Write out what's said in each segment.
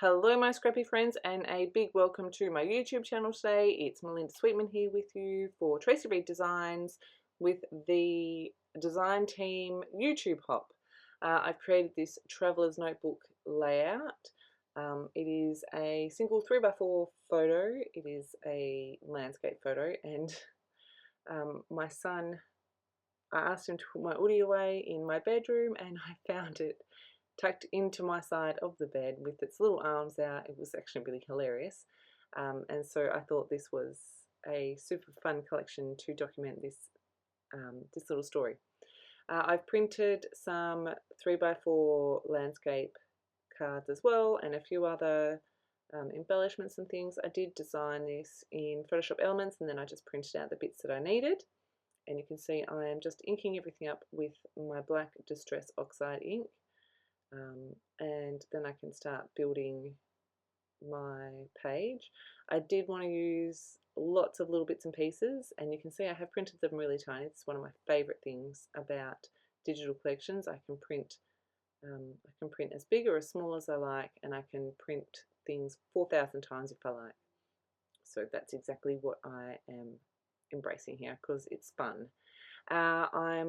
Hello my scrappy friends, and a big welcome to my YouTube channel today. It's Melinda Sweetman here with you for Traci Reed Designs with the design team YouTube hop. I've created this traveler's notebook layout. It is a single 3x4 photo. It is a landscape photo, and my son, I asked him to put my hoodie away in my bedroom and I found it tucked into my side of the bed with its little arms out. It was actually really hilarious. And so I thought this was a super fun collection to document this little story. I've printed some 3x4 landscape cards as well, and a few other embellishments and things. I did design this in Photoshop Elements, and then I just printed out the bits that I needed. And you can see I am just inking everything up with my black Distress Oxide ink. And then I can start building my page. I did want to use lots of little bits and pieces, and you can see I have printed them really tiny. It's one of my favorite things about digital collections. I can print as big or as small as I like, and I can print things 4,000 times if I like. So that's exactly what I am embracing here because it's fun. I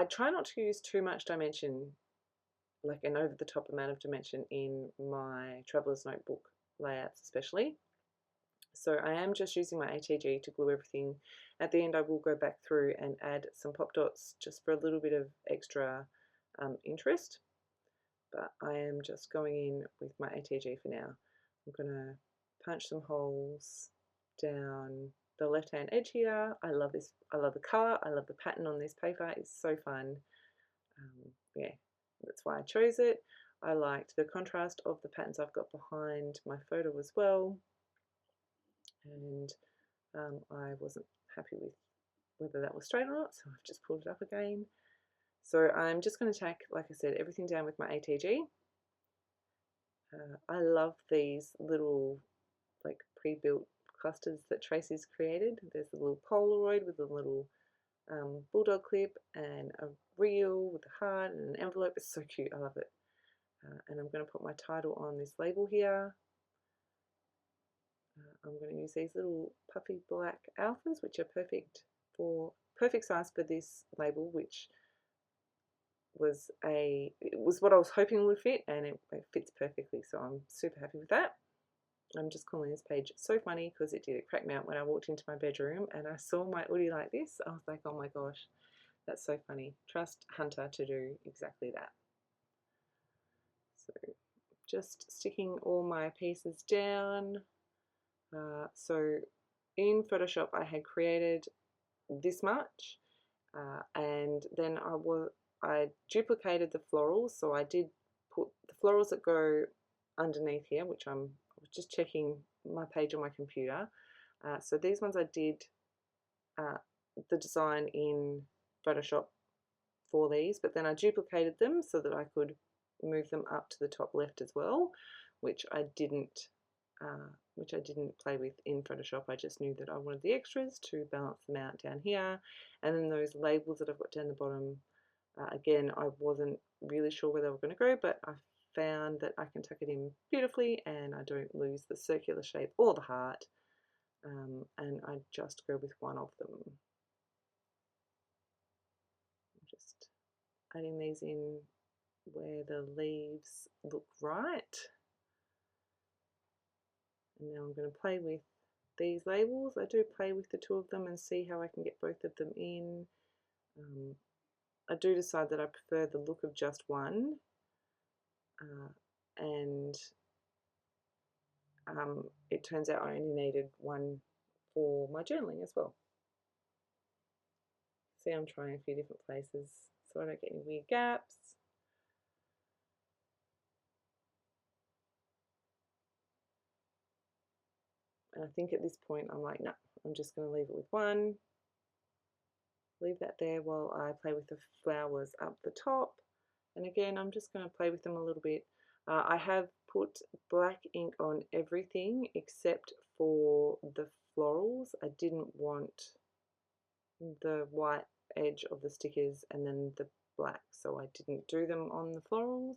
try not to use too much dimension, like an over the top amount of dimension in my traveler's notebook layouts especially. So I am just using my ATG to glue everything. At the end I will go back through and add some pop dots just for a little bit of extra interest. But I am just going in with my ATG for now. I'm going to punch some holes down the left hand edge here. I love this. I love the colour. I love the pattern on this paper. It's so fun. Yeah, that's why I chose it. I liked the contrast of the patterns I've got behind my photo as well, and I wasn't happy with whether that was straight or not, so I've just pulled it up again. So I'm just going to tack, like I said, everything down with my ATG. I love these little like pre-built clusters that Traci's created. There's a little Polaroid with a little bulldog clip and a reel with a heart and an envelope. It's so cute. I love it. And I'm going to put my title on this label here. I'm going to use these little puffy black alphas, which are perfect size for this label, which was what I was hoping would fit, and it fits perfectly. So I'm super happy with that. I'm just calling this page so funny because it crack me up when I walked into my bedroom and I saw my hoodie like this. I was like, oh my gosh, that's so funny. Trust Hunter to do exactly that. So just sticking all my pieces down. So in Photoshop I had created this much, and then I duplicated the florals. So I did put the florals that go underneath here, which I was just checking my page on my computer. So these ones I did the design in Photoshop for these, but then I duplicated them so that I could move them up to the top left as well, which I didn't play with in Photoshop. I just knew that I wanted the extras to balance them out down here. And then those labels that I've got down the bottom, again, I wasn't really sure where they were going to go, but I found that I can tuck it in beautifully and I don't lose the circular shape or the heart, and I just go with one of them. I'm just adding these in where the leaves look right. And now I'm going to play with these labels. I do play with the two of them and see how I can get both of them in. I do decide that I prefer the look of just one, and it turns out I only needed one for my journaling as well. See, I'm trying a few different places so I don't get any weird gaps. And I think at this point I'm like, no, I'm just going to leave it with one. Leave that there while I play with the flowers up the top. And again, I'm just going to play with them a little bit. I have put black ink on everything except for the florals. I didn't want the white edge of the stickers and then the black, so I didn't do them on the florals.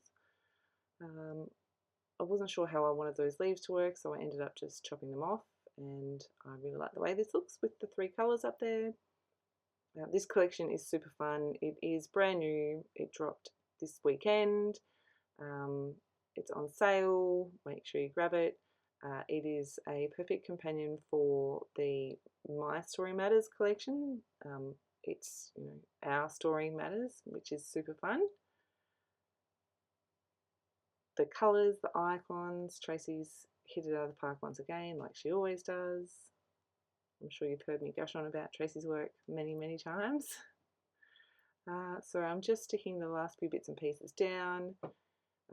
wasn't sure how I wanted those leaves to work, so I ended up just chopping them off, and I really like the way this looks with the 3 colours up there. Now, this collection is super fun. It is brand new. It dropped this weekend. It's on sale. Make sure you grab it. It is a perfect companion for the My Story Matters collection. It's, you know, Our Story Matters, which is super fun. The colours, the icons, Traci's hit it out of the park once again, like she always does. I'm sure you've heard me gush on about Traci's work many, many times. So I'm just sticking the last few bits and pieces down.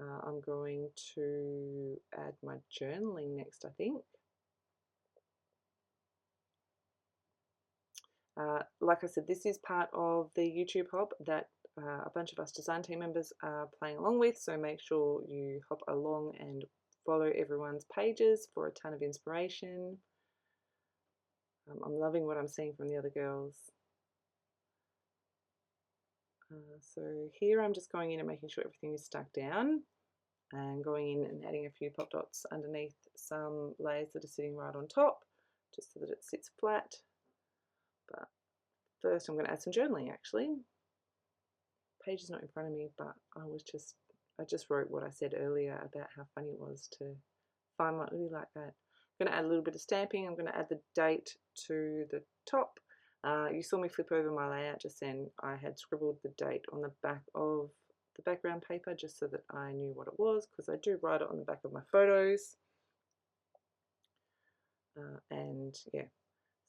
I'm going to add my journaling next, I think. Like I said, this is part of the YouTube hop that a bunch of us design team members are playing along with, so make sure you hop along and follow everyone's pages for a ton of inspiration. I'm loving what I'm seeing from the other girls. So here I'm just going in and making sure everything is stuck down, and going in and adding a few pop dots underneath some layers that are sitting right on top, just so that it sits flat. But first I'm going to add some journaling actually. Page is not in front of me, but I just wrote what I said earlier about how funny it was to find one really like that. I'm going to add a little bit of stamping. I'm going to add the date to the top. You saw me flip over my layout just then. I had scribbled the date on the back of the background paper just so that I knew what it was, because I do write it on the back of my photos. And yeah,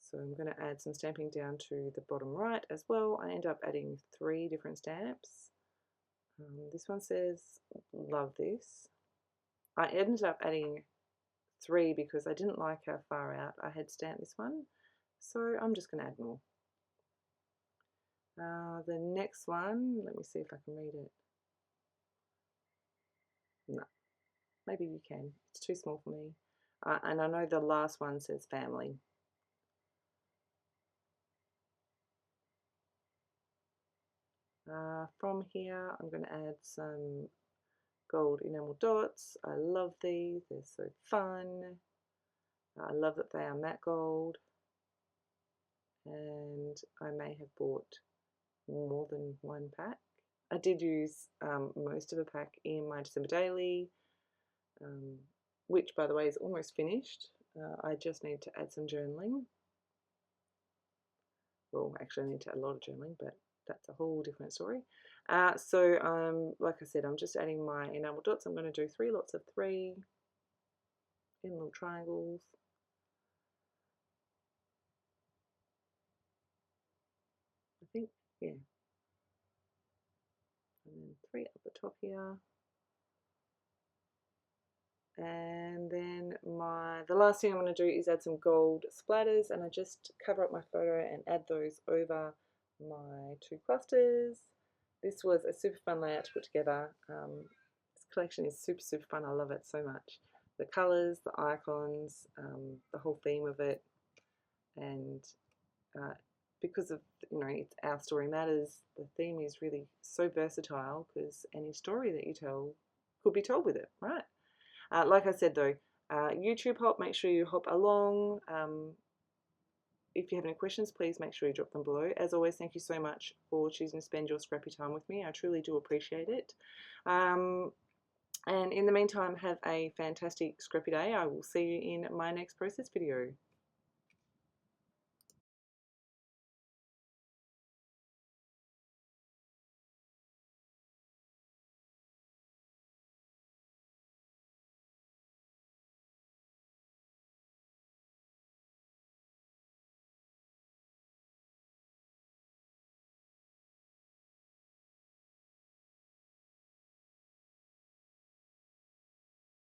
so I'm going to add some stamping down to the bottom right as well. I end up adding 3 different stamps. This one says love this. I ended up adding 3 because I didn't like how far out I had stamped this one, so I'm just going to add more. The next one, let me see if I can read it. No, maybe you can. It's too small for me. And I know the last one says family. From here, I'm going to add some gold enamel dots. I love these. They're so fun. I love that they are matte gold. And I may have bought more than 1 pack. I did use most of a pack in my December daily, which by the way is almost finished. I just need to add some journaling. Well, actually I need to add a lot of journaling, but that's a whole different story. So like I said, I'm just adding my enamel dots. I'm going to do 3 lots of 3 in little triangles. I think, yeah. And then 3 at the top here. And then the last thing I'm going to do is add some gold splatters, and I just cover up my photo and add those over my 2 clusters. This was a super fun layout to put together. This collection is super, super fun. I love it so much. The colours, the icons, the whole theme of it, and because of, you know, it's Our Story Matters, the theme is really so versatile because any story that you tell could be told with it, right? Like I said though, YouTube hop, make sure you hop along. If you have any questions, please make sure you drop them below. As always, thank you so much for choosing to spend your scrappy time with me. I truly do appreciate it. And in the meantime, have a fantastic scrappy day. I will see you in my next process video.